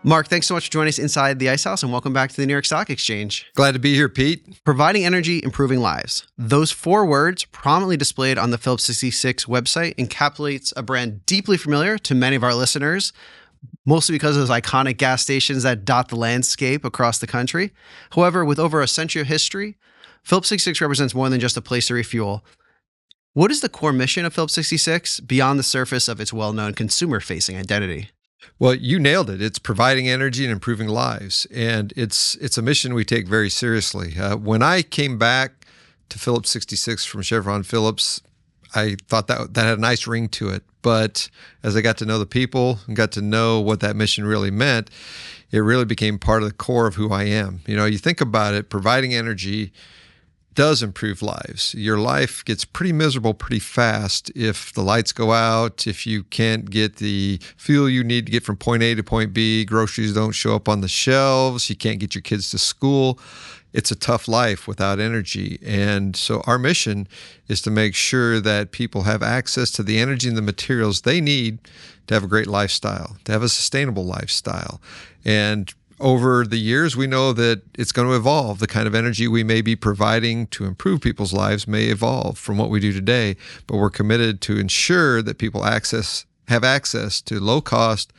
Mark, thanks so much for joining us inside the Ice House, and welcome back to the New York Stock Exchange. Glad to be here, Pete. Providing energy, improving lives. Those 4 words, prominently displayed on the Phillips 66 website, encapsulates a brand deeply familiar to many of our listeners, mostly because of those iconic gas stations that dot the landscape across the country. However, with over a century of history, Phillips 66 represents more than just a place to refuel. What is the core mission of Phillips 66 beyond the surface of its well-known consumer-facing identity? Well, you nailed it. It's providing energy and improving lives. And it's a mission we take very seriously. When I came back to Phillips 66 from Chevron Phillips, I thought that had a nice ring to it. But as I got to know the people and got to know what that mission really meant, it really became part of the core of who I am. You know, you think about it, providing energy does improve lives. Your life gets pretty miserable pretty fast if the lights go out, if you can't get the fuel you need to get from point A to point B, groceries don't show up on the shelves, you can't get your kids to school. It's a tough life without energy. And so our mission is to make sure that people have access to the energy and the materials they need to have a great lifestyle, to have a sustainable lifestyle. And over the years, we know that it's going to evolve. The kind of energy we may be providing to improve people's lives may evolve from what we do today, but we're committed to ensure that people have access to low-cost,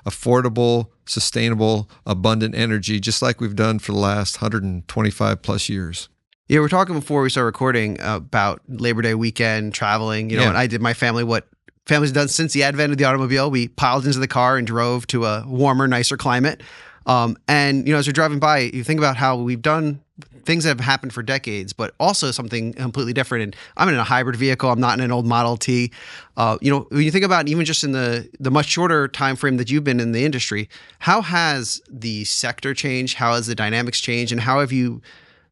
affordable, sustainable, abundant energy, just like we've done for the last 125 plus years. Yeah, we're talking before we started recording about Labor Day weekend, traveling, and I did my family what family's done since the advent of the automobile. We piled into the car and drove to a warmer, nicer climate. And as you're driving by, you think about how we've done things that have happened for decades, but also something completely different. And I'm in a hybrid vehicle. I'm not in an old Model T. When you think about even just in the much shorter time frame that you've been in the industry, how has the sector changed? How has the dynamics changed? And how have you,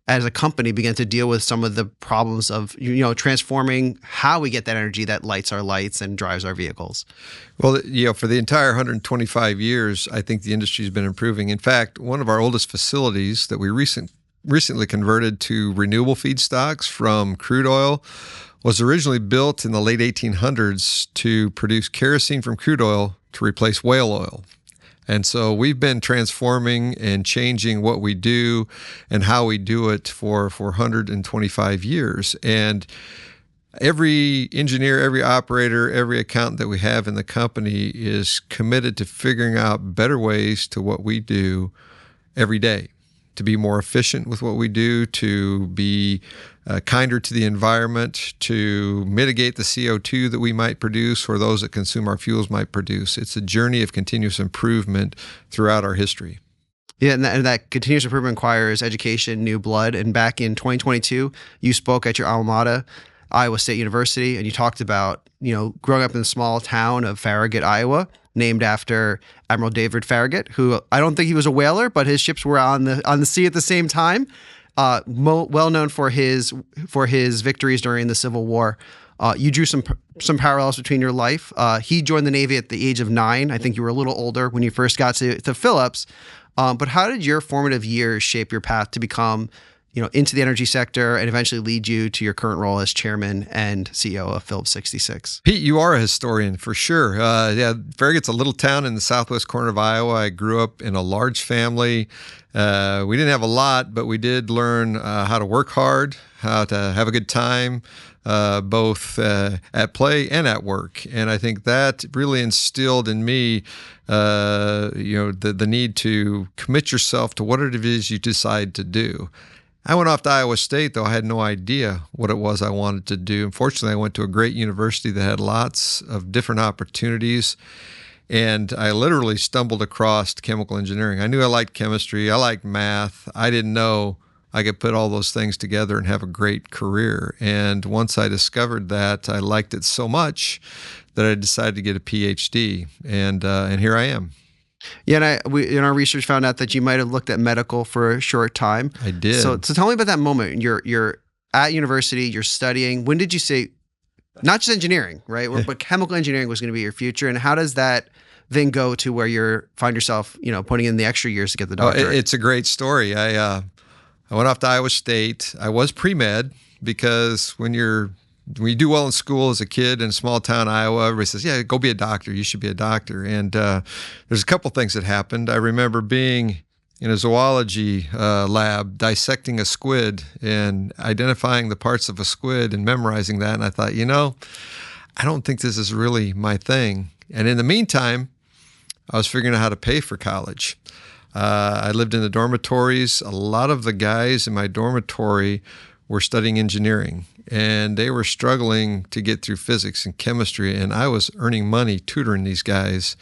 as a company, began to deal with some of the problems of transforming how we get that energy that lights our lights and drives our vehicles? Well, for the entire 125 years, I think the industry has been improving. In fact, one of our oldest facilities that we recently converted to renewable feedstocks from crude oil was originally built in the late 1800s to produce kerosene from crude oil to replace whale oil. And so we've been transforming and changing what we do and how we do it for 125 years. And every engineer, every operator, every accountant that we have in the company is committed to figuring out better ways to what we do every day, to be more efficient with what we do, to be kinder to the environment, to mitigate the CO2 that we might produce or those that consume our fuels might produce. It's a journey of continuous improvement throughout our history. Yeah, and that continuous improvement requires education, new blood. And back in 2022, you spoke at your alma mater, Iowa State University, and you talked about, growing up in the small town of Farragut, Iowa, named after Admiral David Farragut, who I don't think he was a whaler, but his ships were on the sea at the same time. Well known for his victories during the Civil War. You drew some parallels between your life. He joined the Navy at the age of 9. I think you were a little older when you first got to Phillips. But how did your formative years shape your path to become, into the energy sector and eventually lead you to your current role as chairman and CEO of Phillips 66? Pete, you are a historian for sure. Farragut's a little town in the southwest corner of Iowa. I grew up in a large family. We didn't have a lot, but we did learn how to work hard, how to have a good time, both at play and at work. And I think that really instilled in me, the need to commit yourself to what it is you decide to do. I went off to Iowa State, though I had no idea what it was I wanted to do. Unfortunately, I went to a great university that had lots of different opportunities, and I literally stumbled across chemical engineering. I knew I liked chemistry, I liked math. I didn't know I could put all those things together and have a great career. And once I discovered that, I liked it so much that I decided to get a PhD, and here I am. Yeah, and we in our research found out that you might have looked at medical for a short time. I did. So tell me about that moment. You're at university, you're studying. When did you say, not just engineering, right? But chemical engineering was going to be your future, and how does that then go to where you find yourself, putting in the extra years to get the doctorate? It's a great story. I went off to Iowa State. I was pre-med because when you're when you do well in school as a kid in a small town Iowa, everybody says, yeah, go be a doctor. You should be a doctor. And there's a couple things that happened. I remember being in a zoology lab dissecting a squid and identifying the parts of a squid and memorizing that. And I thought, I don't think this is really my thing. And in the meantime, I was figuring out how to pay for college. I lived in the dormitories. A lot of the guys in my dormitory were studying engineering, and they were struggling to get through physics and chemistry, and I was earning money tutoring these guys.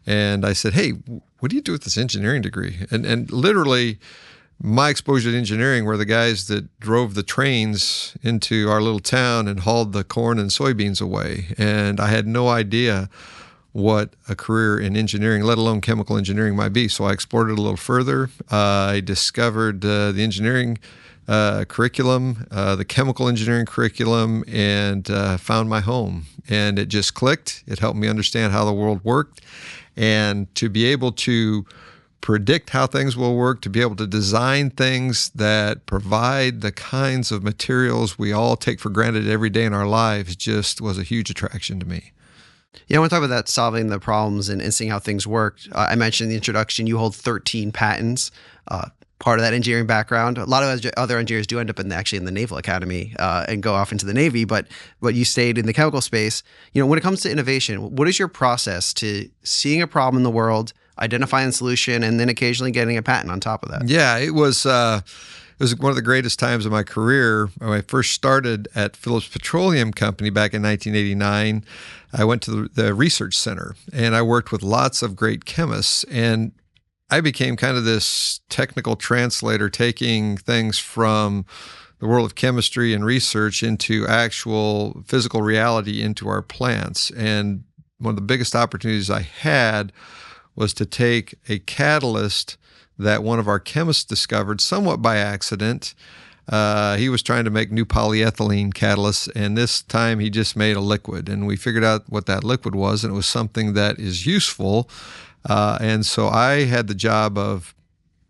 And I said, hey, what do you do with this engineering degree? And literally, my exposure to engineering were the guys that drove the trains into our little town and hauled the corn and soybeans away. And I had no idea what a career in engineering, let alone chemical engineering, might be. So I explored it a little further. I discovered the engineering curriculum, the chemical engineering curriculum, and found my home. And it just clicked. It helped me understand how the world worked. And to be able to predict how things will work, to be able to design things that provide the kinds of materials we all take for granted every day in our lives just was a huge attraction to me. Yeah, I want to talk about that, solving the problems and seeing how things work. I mentioned in the introduction, you hold 13 patents, part of that engineering background. A lot of other engineers do end up actually in the Naval Academy and go off into the Navy, but you stayed in the chemical space. When it comes to innovation, what is your process to seeing a problem in the world, identifying the solution, and then occasionally getting a patent on top of that? Yeah, it was one of the greatest times of my career. When I first started at Phillips Petroleum Company back in 1989, I went to the research center, and I worked with lots of great chemists, and I became kind of this technical translator, taking things from the world of chemistry and research into actual physical reality into our plants. And one of the biggest opportunities I had was to take a catalyst that one of our chemists discovered somewhat by accident. He was trying to make new polyethylene catalysts, and this time he just made a liquid. And we figured out what that liquid was, and it was something that is useful. And so I had the job of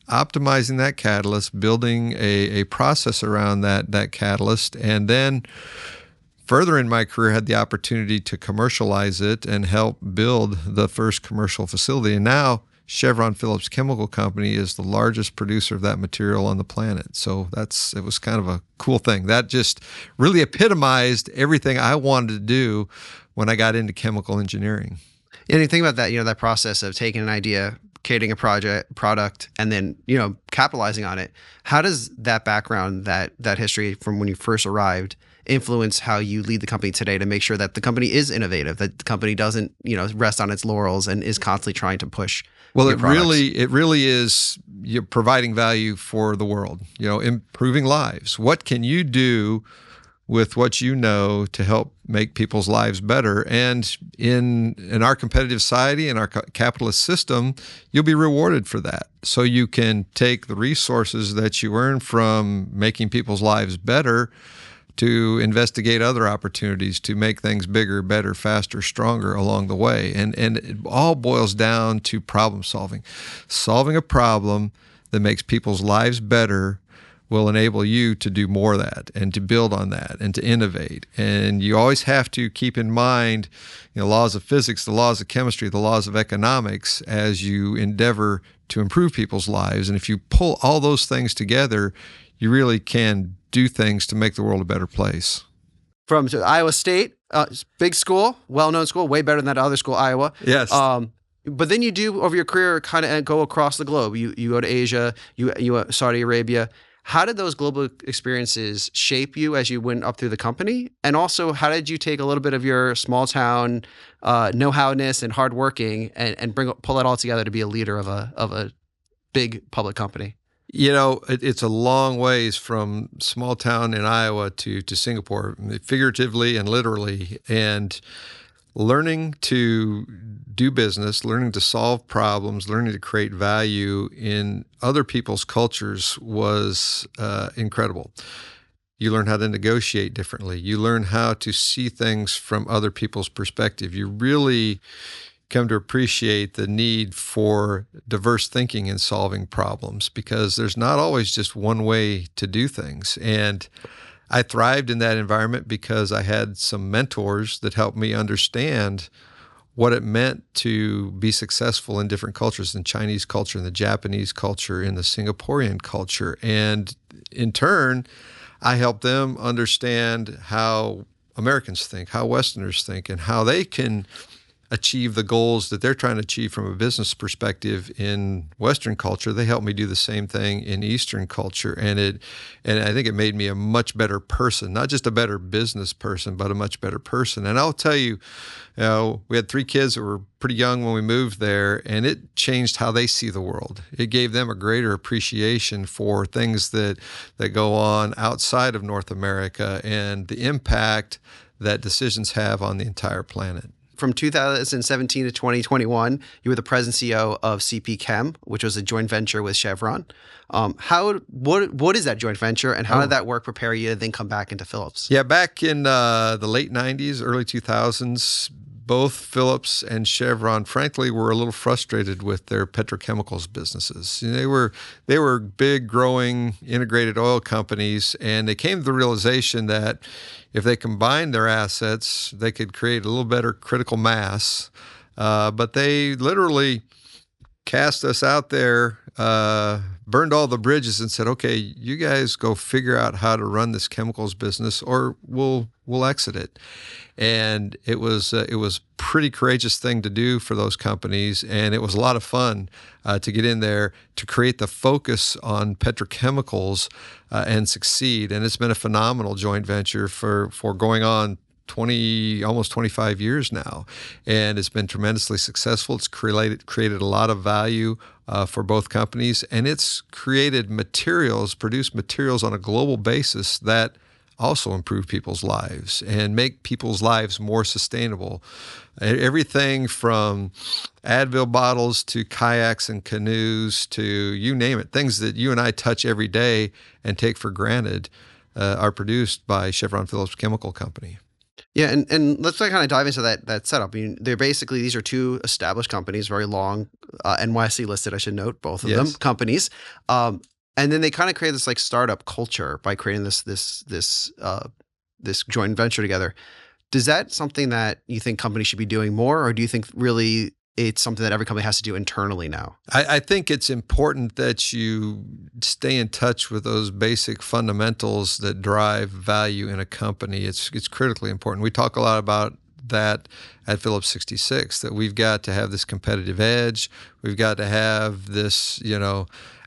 optimizing that catalyst, building a process around that catalyst, and then further in my career had the opportunity to commercialize it and help build the first commercial facility. And now Chevron Phillips Chemical Company is the largest producer of that material on the planet. So it was kind of a cool thing. That just really epitomized everything I wanted to do when I got into chemical engineering. And you think about that, that process of taking an idea, creating a product, and then, capitalizing on it. How does that background, that history from when you first arrived, influence how you lead the company today to make sure that the company is innovative, that the company doesn't, rest on its laurels and is constantly trying to push? Well, it really is providing value for the world, improving lives. What can you do with what you know to help make people's lives better? And in our competitive society, in our capitalist system, you'll be rewarded for that. So you can take the resources that you earn from making people's lives better to investigate other opportunities to make things bigger, better, faster, stronger along the way. And it all boils down to problem solving. Solving a problem that makes people's lives better will enable you to do more of that and to build on that and to innovate. And you always have to keep in mind laws of physics, the laws of chemistry, the laws of economics as you endeavor to improve people's lives. And if you pull all those things together, you really can do things to make the world a better place. From Iowa State, big school, well-known school, way better than that other school, Iowa. Yes. But then you do, over your career, kind of go across the globe. You go to Asia, you Saudi Arabia. How did those global experiences shape you as you went up through the company? And also, how did you take a little bit of your small town know-how-ness and hardworking and pull that all together to be a leader of a big public company? It's a long ways from small town in Iowa to Singapore, figuratively and literally. And learning to do business, learning to solve problems, learning to create value in other people's cultures was incredible. You learn how to negotiate differently. You learn how to see things from other people's perspective. You really come to appreciate the need for diverse thinking in solving problems, because there's not always just one way to do things. And I thrived in that environment because I had some mentors that helped me understand what it meant to be successful in different cultures, in Chinese culture, in the Japanese culture, in the Singaporean culture. And in turn, I helped them understand how Americans think, how Westerners think, and how they can achieve the goals that they're trying to achieve from a business perspective in Western culture. They helped me do the same thing in Eastern culture, and I think it made me a much better person, not just a better business person, but a much better person. And I'll tell you, we had 3 kids that were pretty young when we moved there, and it changed how they see the world. It gave them a greater appreciation for things that go on outside of North America and the impact that decisions have on the entire planet. From 2017 to 2021, you were the president and CEO of CP Chem, which was a joint venture with Chevron. What is that joint venture, and how did that work prepare you to then come back into Phillips? Yeah, back in the late 90s, early 2000s, both Phillips and Chevron, frankly, were a little frustrated with their petrochemicals businesses. They were big, growing, integrated oil companies, and they came to the realization that if they combined their assets, they could create a little better critical mass. But they literally cast us out there, burned all the bridges, and said, "Okay, you guys go figure out how to run this chemicals business, or we'll exit it." And it was a pretty courageous thing to do for those companies, and it was a lot of fun to get in there to create the focus on petrochemicals and succeed. And it's been a phenomenal joint venture for going on almost 25 years now, and it's been tremendously successful. It's created a lot of value for both companies, and it's produced materials on a global basis that also improve people's lives and make people's lives more sustainable. Everything from Advil bottles to kayaks and canoes to you name it, things that you and I touch every day and take for granted are produced by Chevron Phillips Chemical Company. Yeah, and let's kind of dive into that setup. I mean, these are 2 established companies, very long, NYSE listed, I should note, both of them companies. And then they kind of create this like startup culture by creating this joint venture together. Does that something that you think companies should be doing more, or do you think really it's something that every company has to do internally now? I think it's important that you stay in touch with those basic fundamentals that drive value in a company. It's critically important. We talk a lot about that at Phillips 66, that we've got to have this competitive edge. We've got to have this,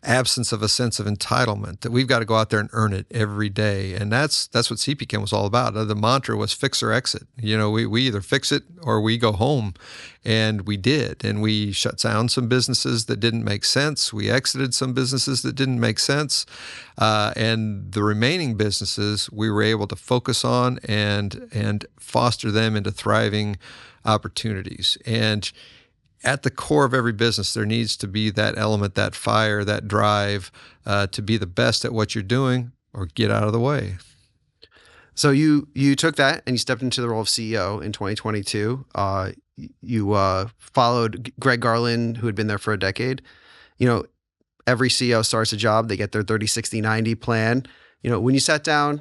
absence of a sense of entitlement, that we've got to go out there and earn it every day. And that's what CP Chem was all about. The mantra was fix or exit. We either fix it or we go home. And we did. And we shut down some businesses that didn't make sense. We exited some businesses that didn't make sense. And the remaining businesses we were able to focus on and foster them into thriving opportunities. And at the core of every business, there needs to be that element, that fire, that drive to be the best at what you're doing or get out of the way. So you took that and you stepped into the role of CEO in 2022. You followed Greg Garland, who had been there for a decade. Every CEO starts a job, they get their 30-60-90 plan. When you sat down,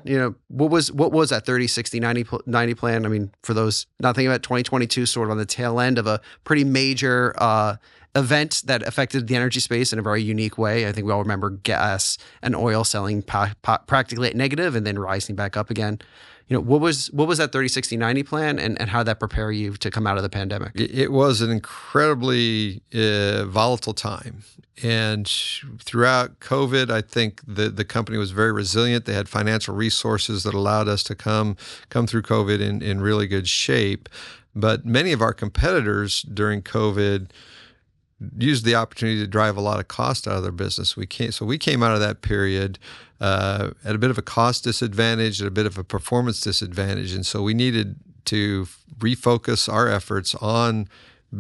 what was that 30-60-90 plan? I mean, for those not thinking about 2022, sort of on the tail end of a pretty major event that affected the energy space in a very unique way. I think we all remember gas and oil selling practically at negative and then rising back up again. What was that 30-60-90 plan, and how did that prepare you to come out of the pandemic? It was an incredibly volatile time. And throughout COVID, I think the company was very resilient. They had financial resources that allowed us to come through COVID in really good shape. But many of our competitors during COVID used the opportunity to drive a lot of cost out of their business. We came out of that period at a bit of a cost disadvantage, at a bit of a performance disadvantage. And so we needed to refocus our efforts on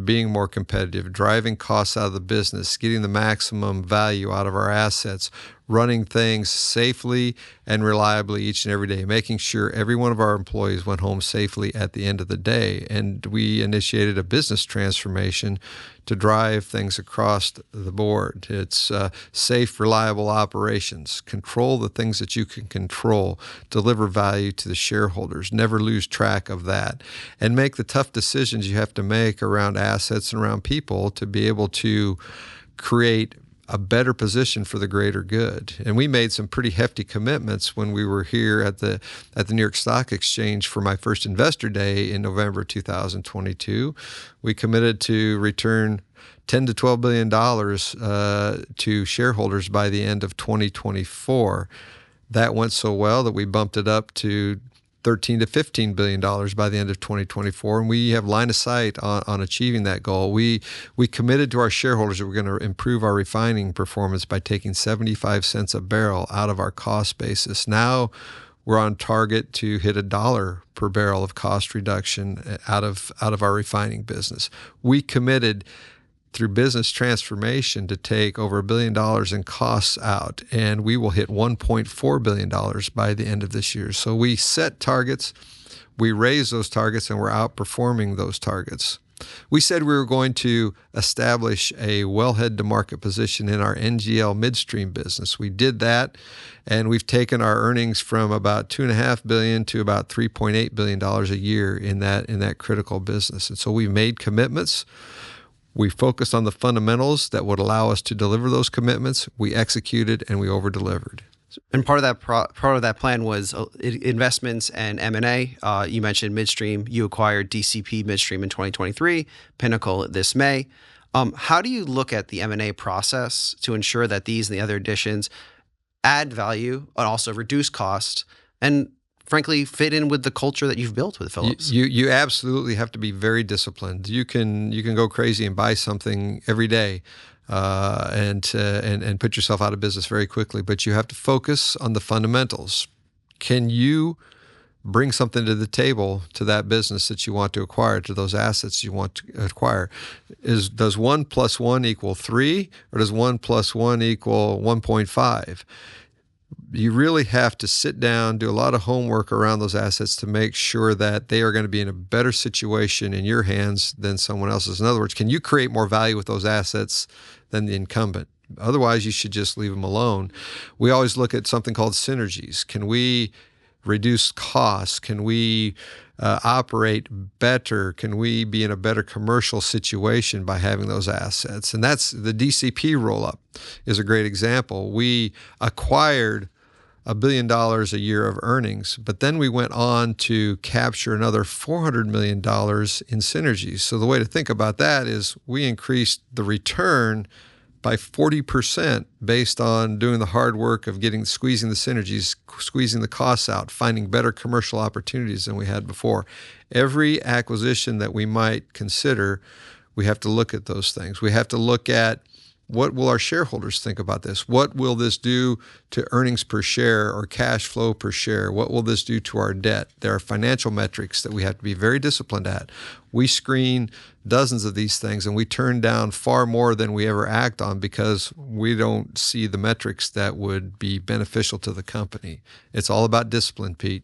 being more competitive, driving costs out of the business, getting the maximum value out of our assets, running things safely and reliably each and every day, making sure every one of our employees went home safely at the end of the day. And we initiated a business transformation to drive things across the board. It's safe, reliable operations, control the things that you can control, deliver value to the shareholders, never lose track of that, and make the tough decisions you have to make around assets and around people to be able to create a better position for the greater good. And we made some pretty hefty commitments when we were here at the New York Stock Exchange for my first investor day in November 2022. We committed to return $10 to $12 billion to shareholders by the end of 2024. That went so well that we bumped it up to $13 to $15 billion by the end of 2024, and we have line of sight on achieving that goal. We committed to our shareholders that we're going to improve our refining performance by taking 75 cents a barrel out of our cost basis. Now we're on target to hit $1 per barrel of cost reduction out of our refining business. We committed through business transformation to take over $1 billion in costs out, and we will hit $1.4 billion by the end of this year. So we set targets, we raise those targets, and we're outperforming those targets. We said we were going to establish a wellhead-to-market position in our NGL midstream business. We did that, and we've taken our earnings from about $2.5 billion to about $3.8 billion a year in that critical business. And so we made commitments. We focused on the fundamentals that would allow us to deliver those commitments. We executed and we over-delivered. And part of that plan was investments and M&A. You mentioned midstream. You acquired DCP Midstream in 2023, Pinnacle this May. How do you look at the M&A process to ensure that these and the other additions add value and also reduce cost and frankly fit in with the culture that you've built with Phillips? You absolutely have to be very disciplined. You can go crazy and buy something every day and put yourself out of business very quickly, but you have to focus on the fundamentals. Can you bring something to the table to that business that you want to acquire, to those assets you want to acquire? Does 1 + 1 = 3, or does 1 + 1 = 1.5? You really have to sit down, do a lot of homework around those assets to make sure that they are going to be in a better situation in your hands than someone else's. In other words, can you create more value with those assets than the incumbent? Otherwise, you should just leave them alone. We always look at something called synergies. Can we reduce costs? Can we operate better? Can we be in a better commercial situation by having those assets? And that's the DCP roll-up is a great example. We acquired $1 billion a year of earnings, but then we went on to capture another $400 million in synergies. So the way to think about that is we increased the return by 40% based on doing the hard work of squeezing the synergies, squeezing the costs out, finding better commercial opportunities than we had before. Every acquisition that we might consider, we have to look at those things. We have to look at what will our shareholders think about this? What will this do to earnings per share or cash flow per share? What will this do to our debt? There are financial metrics that we have to be very disciplined at. We screen dozens of these things, and we turn down far more than we ever act on because we don't see the metrics that would be beneficial to the company. It's all about discipline, Pete.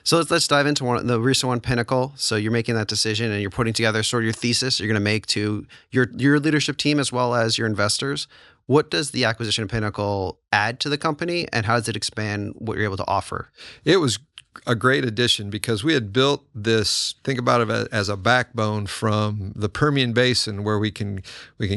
So let's dive into the recent one, Pinnacle. So you're making that decision and you're putting together sort of your thesis you're going to make to your leadership team as well as your investors. What does the acquisition of Pinnacle add to the company, and how does it expand what you're able to offer? It was a great addition because we had built this, think about it as a backbone from the Permian Basin, where we can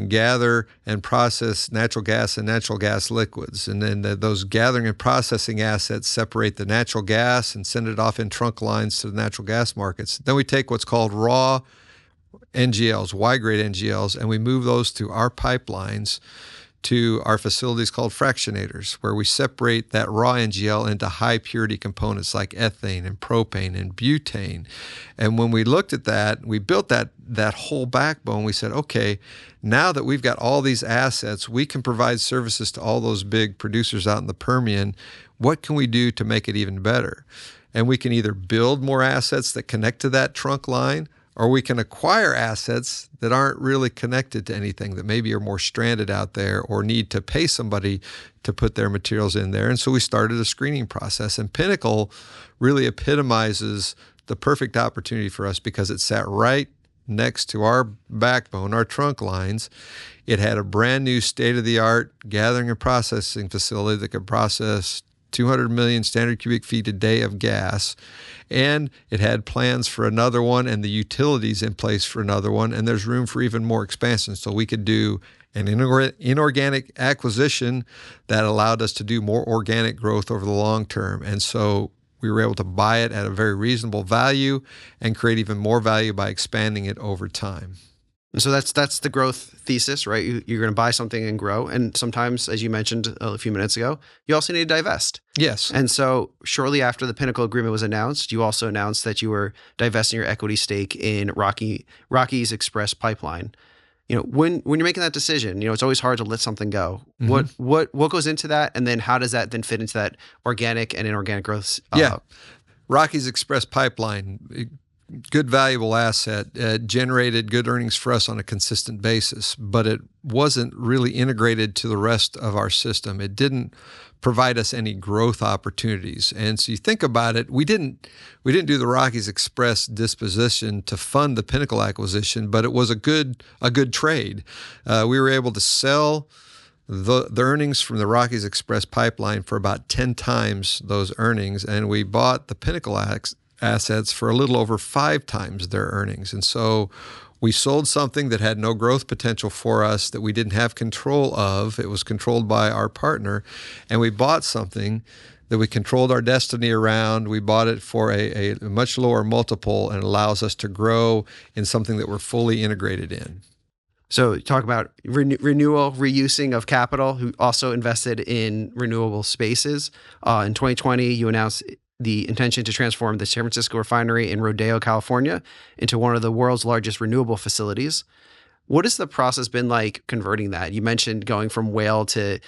gather and process natural gas and natural gas liquids. And then those gathering and processing assets separate the natural gas and send it off in trunk lines to the natural gas markets. Then we take what's called raw NGLs, Y-grade NGLs, and we move those to our pipelines to our facilities called fractionators, where we separate that raw NGL into high purity components like ethane and propane and butane. And when we looked at that, we built that whole backbone. We said, okay, now that we've got all these assets, we can provide services to all those big producers out in the Permian. What can we do to make it even better? And we can either build more assets that connect to that trunk line, or we can acquire assets that aren't really connected to anything, that maybe are more stranded out there or need to pay somebody to put their materials in there. And so we started a screening process. And Pinnacle really epitomizes the perfect opportunity for us because it sat right next to our backbone, our trunk lines. It had a brand new state-of-the-art gathering and processing facility that could process 200 million standard cubic feet a day of gas. And it had plans for another one and the utilities in place for another one. And there's room for even more expansion. So we could do an inorganic acquisition that allowed us to do more organic growth over the long term. And so we were able to buy it at a very reasonable value and create even more value by expanding it over time. And so that's the growth thesis, right? You're going to buy something and grow. And sometimes, as you mentioned a few minutes ago, you also need to divest. Yes. And so shortly after the Pinnacle agreement was announced, you also announced that you were divesting your equity stake in Rockies Express Pipeline. When you're making that decision, it's always hard to let something go. Mm-hmm. What goes into that? And then how does that then fit into that organic and inorganic growth? Rockies Express Pipeline, good valuable asset, generated good earnings for us on a consistent basis, but it wasn't really integrated to the rest of our system. It didn't provide us any growth opportunities. And so you think about it, we didn't do the Rockies Express disposition to fund the Pinnacle acquisition, but it was a good trade. We were able to sell the earnings from the Rockies Express pipeline for about 10 times those earnings, and we bought the Pinnacle assets for a little over 5 times their earnings. And so we sold something that had no growth potential for us, that we didn't have control of. It was controlled by our partner. And we bought something that we controlled our destiny around. We bought it for a much lower multiple, and it allows us to grow in something that we're fully integrated in. So you talk about renewal, reusing of capital, who also invested in renewable spaces. In 2020, you announced the intention to transform the San Francisco refinery in Rodeo, California, into one of the world's largest renewable facilities. What has the process been like converting that? You mentioned going from whale to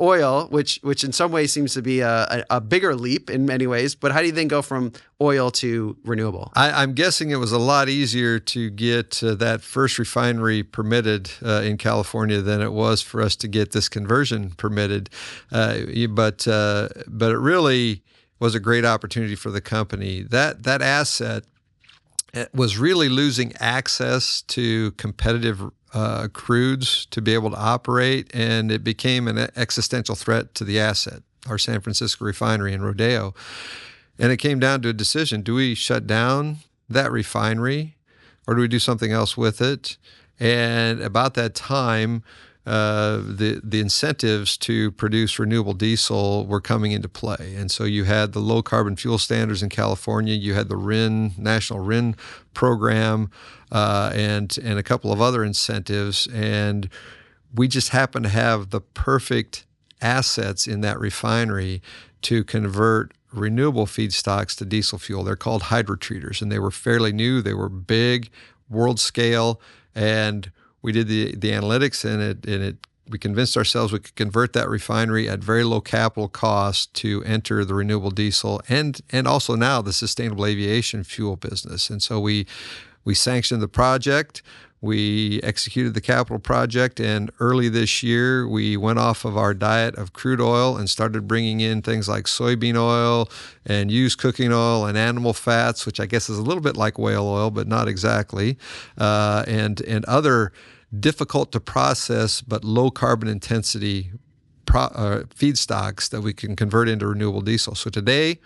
oil, which in some ways seems to be a bigger leap in many ways. But how do you then go from oil to renewable? I'm guessing it was a lot easier to get that first refinery permitted in California than it was for us to get this conversion permitted. But it really was a great opportunity for the company. That asset was really losing access to competitive crudes to be able to operate, and it became an existential threat to the asset, our San Francisco refinery in Rodeo. And it came down to a decision: do we shut down that refinery, or do we do something else with it? And about that time, the incentives to produce renewable diesel were coming into play. And so you had the low carbon fuel standards in California, you had the National RIN program, and a couple of other incentives. And we just happened to have the perfect assets in that refinery to convert renewable feedstocks to diesel fuel. They're called hydrotreaters, and they were fairly new. They were big, world scale, and we did the analytics in it. We convinced ourselves we could convert that refinery at very low capital cost to enter the renewable diesel and also now the sustainable aviation fuel business. And so we sanctioned the project. We executed the capital project, and early this year, we went off of our diet of crude oil and started bringing in things like soybean oil and used cooking oil and animal fats, which I guess is a little bit like whale oil, but not exactly, and other difficult to process but low carbon intensity feedstocks that we can convert into renewable diesel. So today,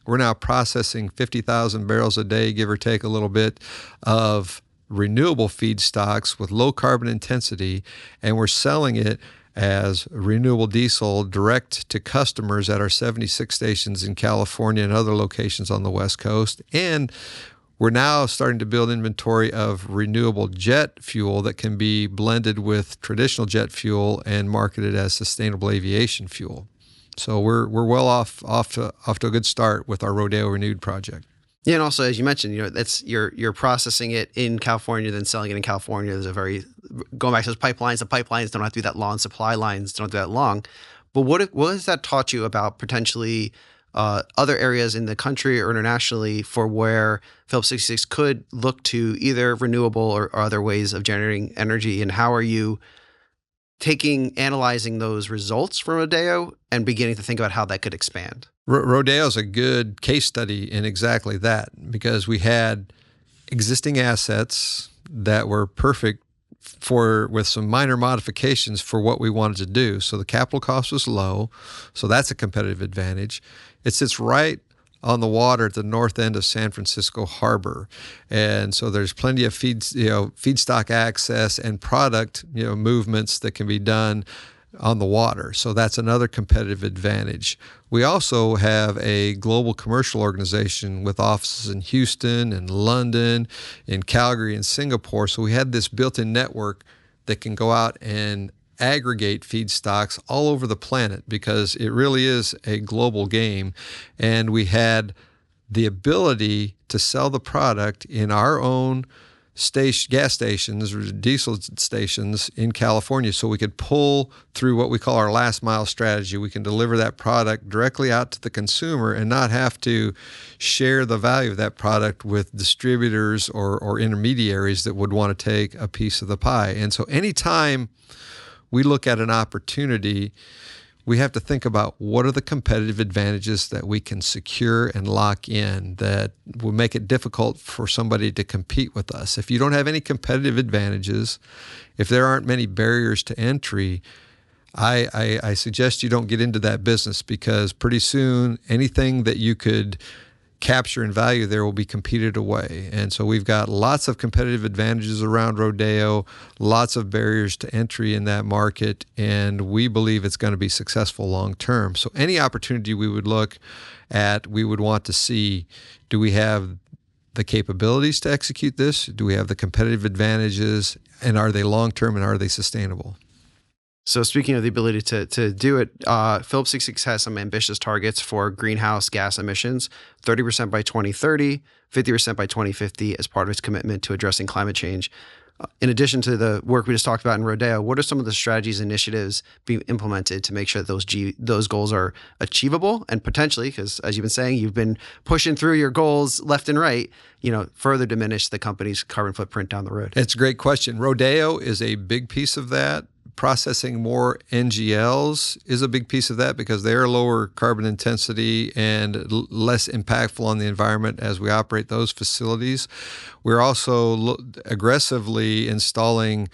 we're now processing 50,000 barrels a day, give or take a little bit, of renewable feedstocks with low carbon intensity, and we're selling it as renewable diesel direct to customers at our 76 stations in California and other locations on the West Coast. And we're now starting to build inventory of renewable jet fuel that can be blended with traditional jet fuel and marketed as sustainable aviation fuel. So we're well off to a good start with our Rodeo Renewed project. Yeah, and also, as you mentioned, that's you're processing it in California, then selling it in California. There's going back to those pipelines. The pipelines don't have to do that long. Supply lines don't do that long. But what has that taught you about potentially other areas in the country or internationally for where Phillips 66 could look to either renewable or other ways of generating energy? And how are you analyzing those results from Rodeo and beginning to think about how that could expand? Rodeo is a good case study in exactly that, because we had existing assets that were perfect with some minor modifications for what we wanted to do. So the capital cost was low, so that's a competitive advantage. It sits right on the water at the north end of San Francisco Harbor, and so there's plenty of feedstock access and product movements that can be done on the water. So that's another competitive advantage. We also have a global commercial organization with offices in Houston and London, in Calgary and Singapore. So we had this built-in network that can go out and aggregate feedstocks all over the planet, because it really is a global game. And we had the ability to sell the product in our own gas stations or diesel stations in California, so we could pull through what we call our last mile strategy. We can deliver that product directly out to the consumer and not have to share the value of that product with distributors or intermediaries that would want to take a piece of the pie. And so anytime we look at an opportunity, we have to think about what are the competitive advantages that we can secure and lock in that will make it difficult for somebody to compete with us. If you don't have any competitive advantages, if there aren't many barriers to entry, I suggest you don't get into that business, because pretty soon anything that you could capture and value there will be competed away. And so we've got lots of competitive advantages around Rodeo, lots of barriers to entry in that market, and we believe it's going to be successful long term. So any opportunity we would look at, we would want to see, do we have the capabilities to execute this? Do we have the competitive advantages? And are they long term, and are they sustainable? So speaking of the ability to do it, Phillips 66 has some ambitious targets for greenhouse gas emissions: 30% by 2030, 50% by 2050 as part of its commitment to addressing climate change. In addition to the work we just talked about in Rodeo, what are some of the strategies and initiatives being implemented to make sure that those goals are achievable, and potentially, because as you've been saying, you've been pushing through your goals left and right, further diminish the company's carbon footprint down the road? It's a great question. Rodeo is a big piece of that. Processing more NGLs is a big piece of that, because they are lower carbon intensity and less impactful on the environment as we operate those facilities. We're also aggressively installing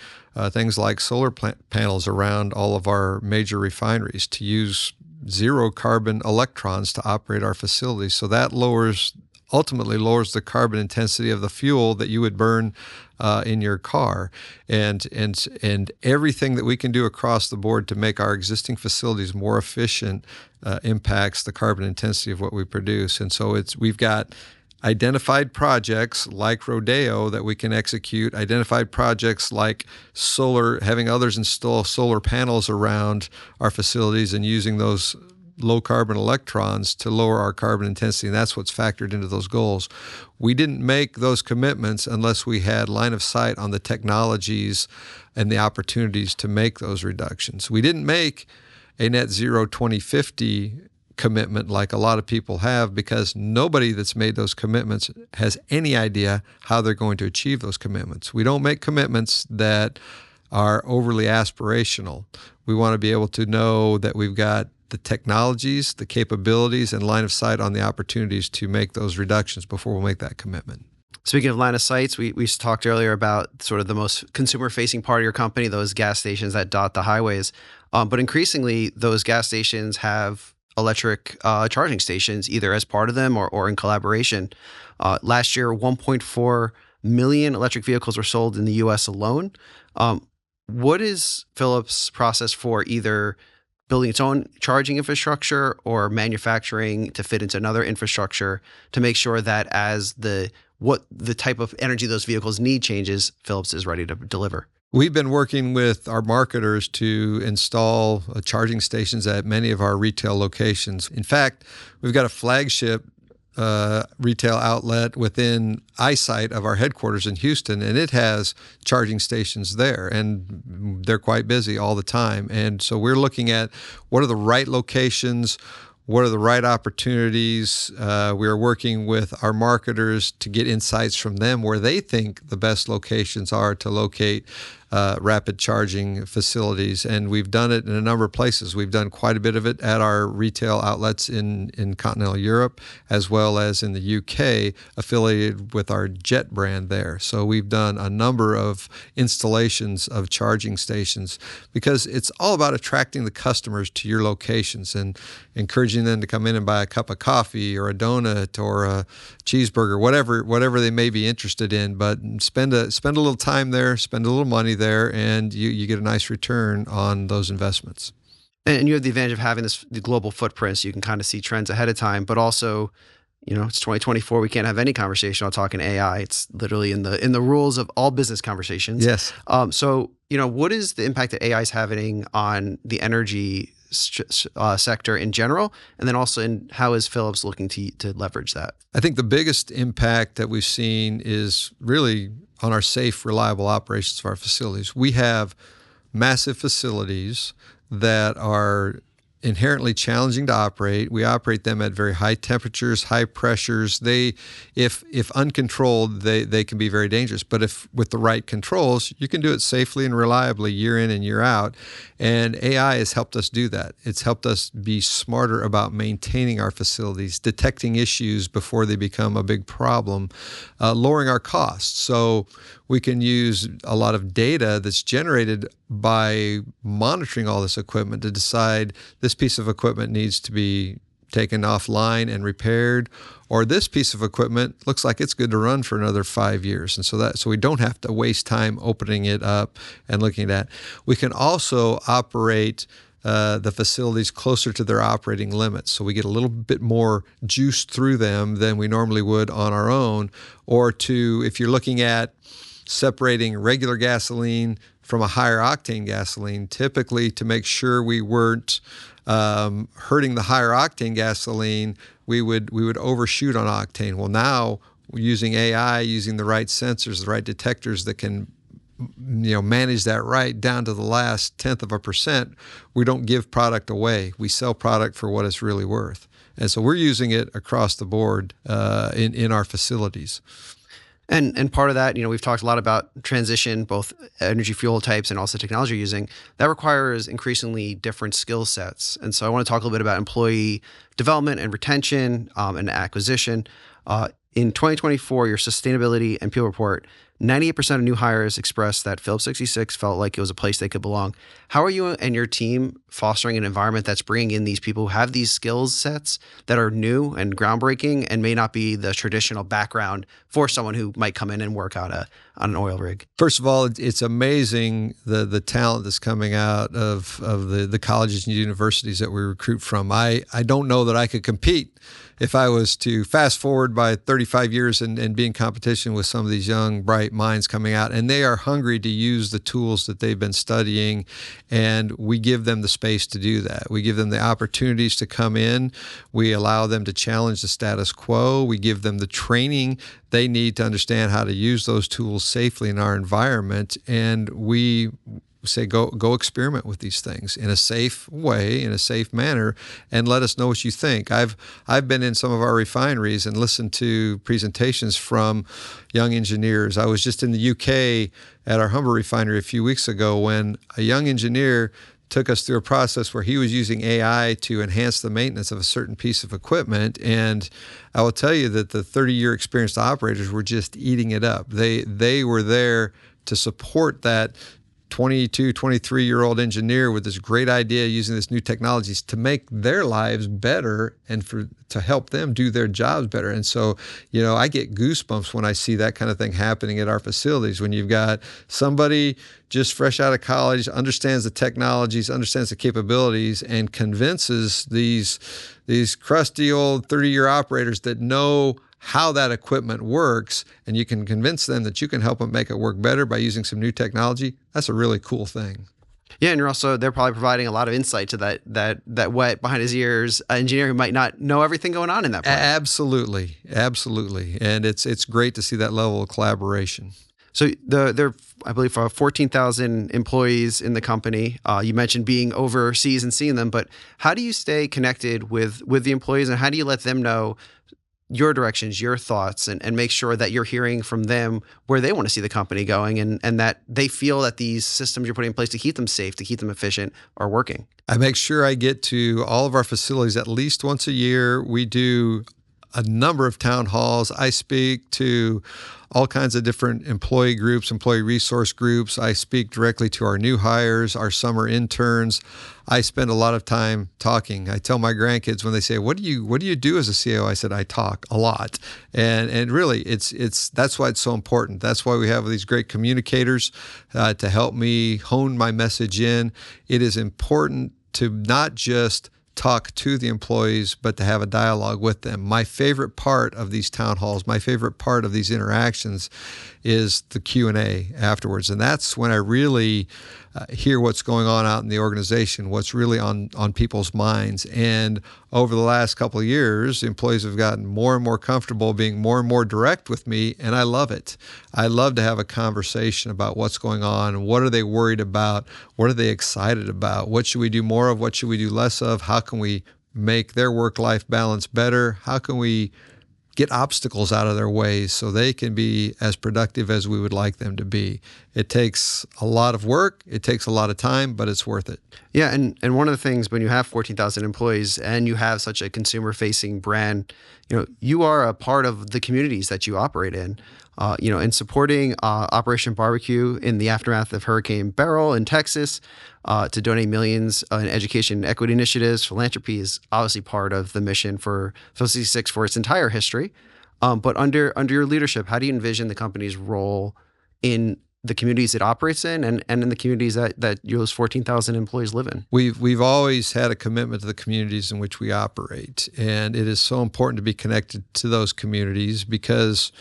things like solar panels around all of our major refineries to use zero carbon electrons to operate our facilities. So that ultimately lowers the carbon intensity of the fuel that you would burn in your car, and everything that we can do across the board to make our existing facilities more efficient impacts the carbon intensity of what we produce. And so we've got identified projects like Rodeo that we can execute, identified projects like solar, having others install solar panels around our facilities and using those low carbon electrons to lower our carbon intensity, and that's what's factored into those goals. We didn't make those commitments unless we had line of sight on the technologies and the opportunities to make those reductions. We didn't make a net zero 2050 commitment like a lot of people have, because nobody that's made those commitments has any idea how they're going to achieve those commitments. We don't make commitments that are overly aspirational. We want to be able to know that we've got the technologies, the capabilities, and line of sight on the opportunities to make those reductions before we make that commitment. Speaking of line of sights, we talked earlier about sort of the most consumer-facing part of your company, those gas stations that dot the highways. But increasingly, those gas stations have electric charging stations, either as part of them or in collaboration. Last year, 1.4 million electric vehicles were sold in the U.S. alone. What is Phillips' process for either building its own charging infrastructure or manufacturing to fit into another infrastructure to make sure that as the type of energy those vehicles need changes, Phillips is ready to deliver? We've been working with our marketers to install charging stations at many of our retail locations. In fact, we've got a flagship retail outlet within eyesight of our headquarters in Houston, and it has charging stations there, and they're quite busy all the time. And so we're looking at what are the right locations, what are the right opportunities. We are working with our marketers to get insights from them where they think the best locations are to locate rapid charging facilities. And we've done it in a number of places. We've done quite a bit of it at our retail outlets in continental Europe, as well as in the UK, affiliated with our Jet brand there. So we've done a number of installations of charging stations because it's all about attracting the customers to your locations and encouraging them to come in and buy a cup of coffee or a donut or a cheeseburger, whatever they may be interested in. But spend a little time there, spend a little money there, and you get a nice return on those investments. And you have the advantage of having the global footprint, so you can kind of see trends ahead of time. But also, it's 2024. We can't have any conversation on talking AI. It's literally in the rules of all business conversations. Yes. So, what is the impact that AI is having on the energy sector in general, and then also in how is Phillips looking to leverage that? I think the biggest impact that we've seen is really on our safe, reliable operations of our facilities. We have massive facilities that are inherently challenging to operate. We operate them at very high temperatures, high pressures. If uncontrolled, they can be very dangerous. But if with the right controls, you can do it safely and reliably year in and year out. And AI has helped us do that. It's helped us be smarter about maintaining our facilities, detecting issues before they become a big problem, lowering our costs. So we can use a lot of data that's generated by monitoring all this equipment to decide this piece of equipment needs to be taken offline and repaired, or this piece of equipment looks like it's good to run for another 5 years. And so we don't have to waste time opening it up and looking at that. We can also operate the facilities closer to their operating limits. So we get a little bit more juice through them than we normally would on our own. Or if you're looking at separating regular gasoline from a higher octane gasoline, typically to make sure we weren't hurting the higher octane gasoline, we would overshoot on octane. Well, now using AI, using the right sensors, the right detectors that can manage that right down to the last 1/10%, we don't give product away. We sell product for what it's really worth. And so we're using it across the board in our facilities. And part of that, we've talked a lot about transition, both energy fuel types and also technology you're using. That requires increasingly different skill sets. And so I want to talk a little bit about employee development and retention and acquisition. In 2024, your sustainability and people report, 98% of new hires expressed that Phillips 66 felt like it was a place they could belong. How are you and your team fostering an environment that's bringing in these people who have these skills sets that are new and groundbreaking and may not be the traditional background for someone who might come in and work on an oil rig? First of all, it's amazing the talent that's coming out of the colleges and universities that we recruit from. I don't know that I could compete if I was to fast forward by 35 years and be in competition with some of these young, bright minds coming out. And they are hungry to use the tools that they've been studying, and we give them the space to do that. We give them the opportunities to come in. We allow them to challenge the status quo. We give them the training they need to understand how to use those tools safely in our environment. And we say, go experiment with these things in a safe way, in a safe manner, and let us know what you think. I've been in some of our refineries and listened to presentations from young engineers. I was just in the UK at our Humber refinery a few weeks ago when a young engineer took us through a process where he was using AI to enhance the maintenance of a certain piece of equipment. And I will tell you that the 30-year experienced operators were just eating it up. They were there to support that 22, 23-year-old engineer with this great idea using this new technologies to make their lives better and to help them do their jobs better. And so, I get goosebumps when I see that kind of thing happening at our facilities, when you've got somebody just fresh out of college, understands the technologies, understands the capabilities, and convinces these crusty old 30-year operators that know how that equipment works, and you can convince them that you can help them make it work better by using some new technology. That's a really cool thing. Yeah, and they're probably providing a lot of insight to that wet behind his ears engineer who might not know everything going on in that plant. Absolutely, and it's great to see that level of collaboration. So there, I believe, 14,000 employees in the company. You mentioned being overseas and seeing them, but how do you stay connected with the employees, and how do you let them know your directions, your thoughts, and make sure that you're hearing from them where they want to see the company going, and that they feel that these systems you're putting in place to keep them safe, to keep them efficient, are working? I make sure I get to all of our facilities at least once a year. We do a number of town halls. I speak to all kinds of different employee groups, employee resource groups. I speak directly to our new hires, our summer interns. I spend a lot of time talking. I tell my grandkids when they say, "What do you do as a CEO?" I said, "I talk a lot," and really, it's that's why it's so important. That's why we have these great communicators to help me hone my message in. It is important to not just talk to the employees, but to have a dialogue with them. My favorite part of these town halls, my favorite part of these interactions is the Q&A afterwards. And that's when I really hear what's going on out in the organization, what's really on people's minds. And over the last couple of years, employees have gotten more and more comfortable being more and more direct with me, and I love it. I love to have a conversation about what's going on, what are they worried about, what are they excited about, what should we do more of, what should we do less of, how can we make their work-life balance better, how can we get obstacles out of their way so they can be as productive as we would like them to be. It takes a lot of work, it takes a lot of time, but it's worth it. Yeah, and one of the things when you have 14,000 employees and you have such a consumer-facing brand, you are a part of the communities that you operate in. In supporting Operation Barbecue in the aftermath of Hurricane Beryl in Texas, to donate millions in education and equity initiatives. Philanthropy is obviously part of the mission for Phillips 66 for its entire history. But under your leadership, how do you envision the company's role in the communities it operates in, and in the communities that those 14,000 employees live in? We've always had a commitment to the communities in which we operate, and it is so important to be connected to those communities because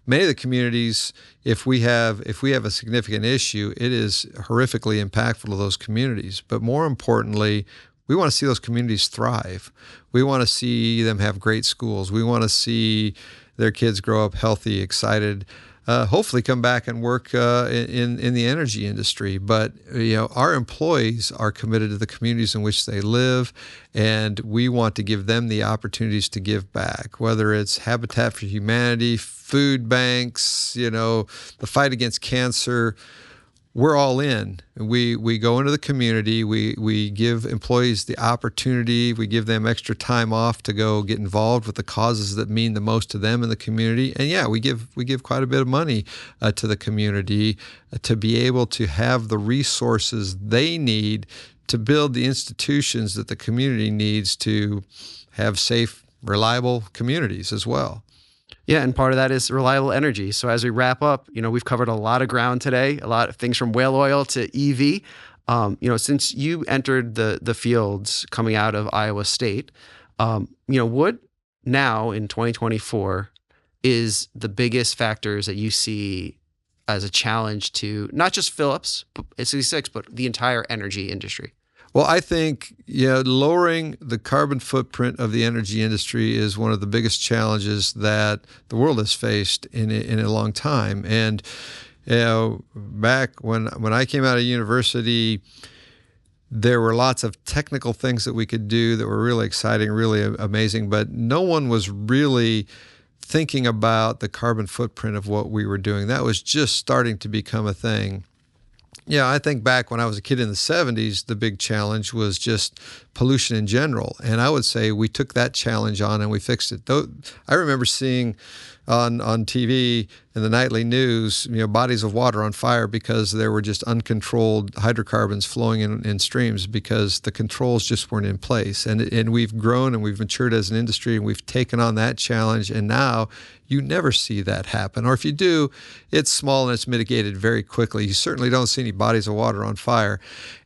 many of the communities, if we have a significant issue, it is horrifically impactful to those communities. But more importantly, we want to see those communities thrive. We want to see them have great schools. We want to see their kids grow up healthy, excited, hopefully come back and work in the energy industry. But our employees are committed to the communities in which they live, and we want to give them the opportunities to give back, whether it's Habitat for Humanity, food banks, the fight against cancer. We're all in. We go into the community. We give employees the opportunity. We give them extra time off to go get involved with the causes that mean the most to them in the community. And yeah, we give quite a bit of money to the community to be able to have the resources they need to build the institutions that the community needs to have safe, reliable communities as well. Yeah, and part of that is reliable energy. So as we wrap up, we've covered a lot of ground today, a lot of things from whale oil to EV. Since you entered the fields coming out of Iowa State, what now in 2024 is the biggest factors that you see as a challenge to not just Phillips, 66, but the entire energy industry? Well, I think lowering the carbon footprint of the energy industry is one of the biggest challenges that the world has faced in a long time. And back when I came out of university, there were lots of technical things that we could do that were really exciting, really amazing, but no one was really thinking about the carbon footprint of what we were doing. That was just starting to become a thing. Yeah, I think back when I was a kid in the 70s, the big challenge was just pollution in general. And I would say we took that challenge on and we fixed it. Though I remember seeing on TV in the nightly news, bodies of water on fire because there were just uncontrolled hydrocarbons flowing in streams because the controls just weren't in place. And we've grown and we've matured as an industry and we've taken on that challenge. And now you never see that happen. Or if you do, it's small and it's mitigated very quickly. You certainly don't see any bodies of water on fire.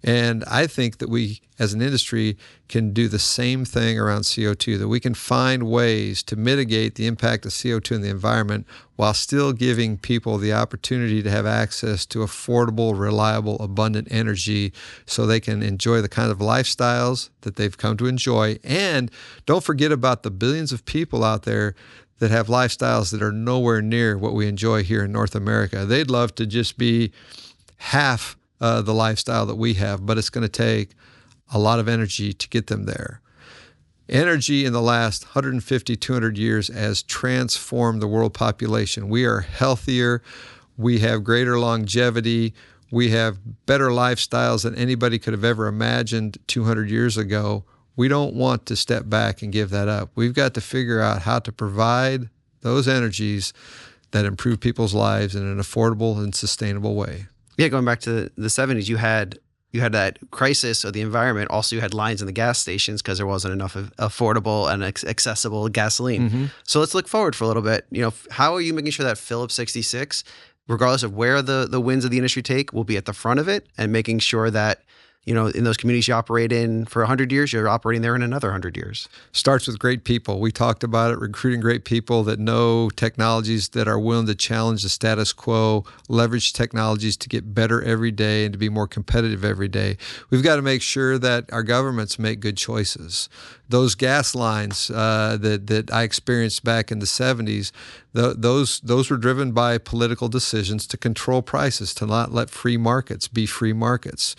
And I think that we, as an industry, can do the same thing around CO2, that we can find ways to mitigate the impact of CO2 in the environment while still giving people the opportunity to have access to affordable, reliable, abundant energy so they can enjoy the kind of lifestyles that they've come to enjoy. And don't forget about the billions of people out there that have lifestyles that are nowhere near what we enjoy here in North America. They'd love to just be half the lifestyle that we have, but it's going to take a lot of energy to get them there. Energy in the last 150, 200 years has transformed the world population. We are healthier. We have greater longevity. We have better lifestyles than anybody could have ever imagined 200 years ago. We don't want to step back and give that up. We've got to figure out how to provide those energies that improve people's lives in an affordable and sustainable way. Yeah, going back to the 70s, you had that crisis of the environment. Also, you had lines in the gas stations because there wasn't enough affordable and accessible gasoline. Mm-hmm. So let's look forward for a little bit. How are you making sure that Phillips 66, regardless of where the winds of the industry take, will be at the front of it, and making sure that in those communities you operate in for 100 years, you're operating there in another 100 years? Starts with great people. We talked about it, recruiting great people that know technologies, that are willing to challenge the status quo, leverage technologies to get better every day and to be more competitive every day. We've got to make sure that our governments make good choices. Those gas lines that I experienced back in the 70s, those were driven by political decisions to control prices, to not let free markets be free markets.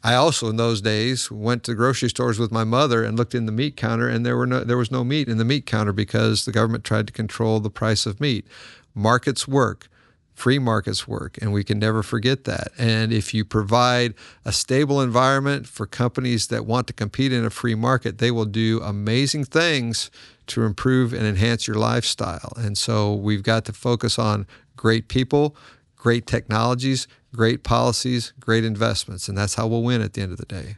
I also, in those days, went to grocery stores with my mother and looked in the meat counter, and there was no meat in the meat counter because the government tried to control the price of meat. Markets work. Free markets work, and we can never forget that. And if you provide a stable environment for companies that want to compete in a free market, they will do amazing things to improve and enhance your lifestyle. And so we've got to focus on great people, great technologies, great policies, great investments, and that's how we'll win at the end of the day.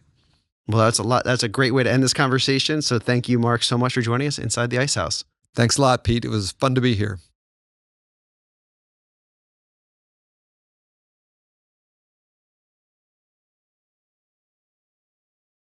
Well, that's a great way to end this conversation. So thank you, Mark, so much for joining us inside the Ice House. Thanks a lot, Pete. It was fun to be here.